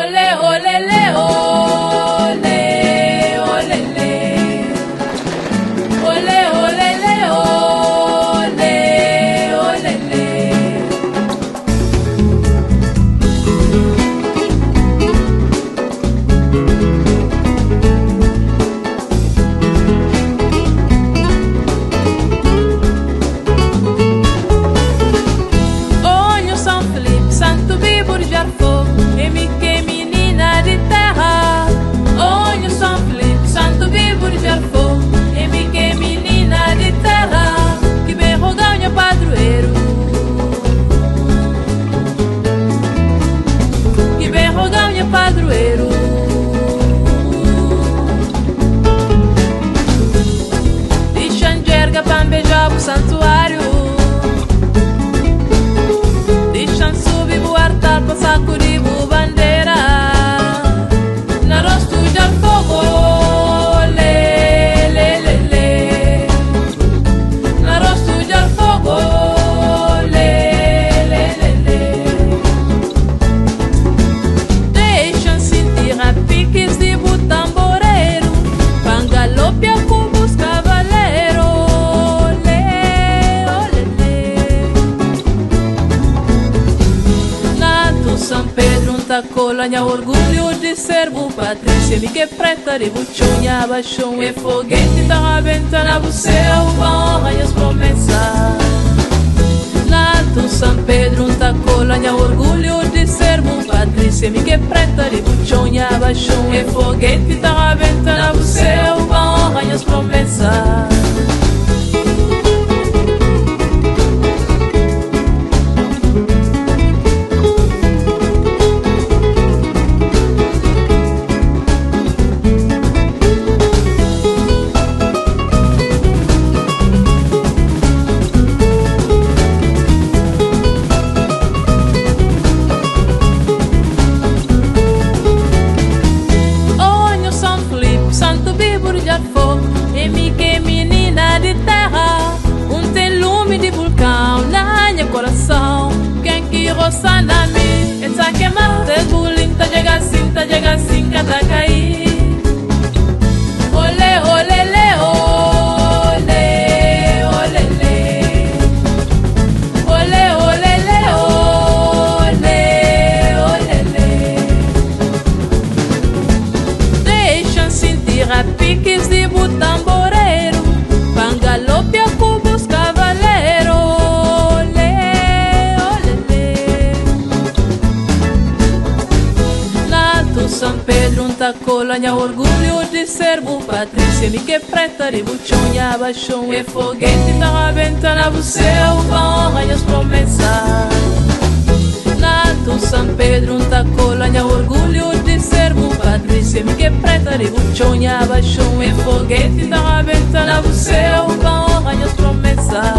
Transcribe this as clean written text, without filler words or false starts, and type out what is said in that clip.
Olé, olé, lé, olé, olé, lé. Olé, olé, lé, olé, olé, lé. Olho São Felipe, Santo Bíbor de Arfo, que menina de terra. Olho São Felipe, Santo Bíbor de Arfo, que menina de terra, que bem roganha padroeiro, que bem roganha padroeiro. Deixa enxerga pra beijar o santuário, deixa subir o altar pra sacudir o bandeira. Na rosto de fogo, lê, lê, lê, lê. Na rosto de fogo, lê, lê, lê, lê. Deixa sentir a piques de butamboreiro, pangalopia com os cavaleiros, lê, olê, lê. Nato São Pedro, colônia, orgulho de servo, Patrícia, me que preta de buchonha, baixão e foguete, tá venta na você, honra e as promessas. Nato São Pedro, colônia, orgulho de servo, Patrícia, me que preta de buchonha, baixão e foguete, tá venta na você, honra e as promessas. Que menina de terra, tem lume de vulcão na minha coração. Quem que roça na mim, essa queima desbulim, tá chega assim, cada cair. Olé, olé, lé, olé, olé, lé. Olé, olé, lé, olé, olé, lé. Deixa sentir a piques de butamboreiro, pangalopia com os cavaleiros, lê, olê, lê. Nato São Pedro, colônia, orgulho de servo, Patrícia, me que preta de buchonha, baixão e foguete, tá venta na você, honra e as promessas. Nato São Pedro, colônia, orgulho de servo, Patrícia, me que preta de buchonha, baixão e foguete, tá venta na você, honra e as promessas.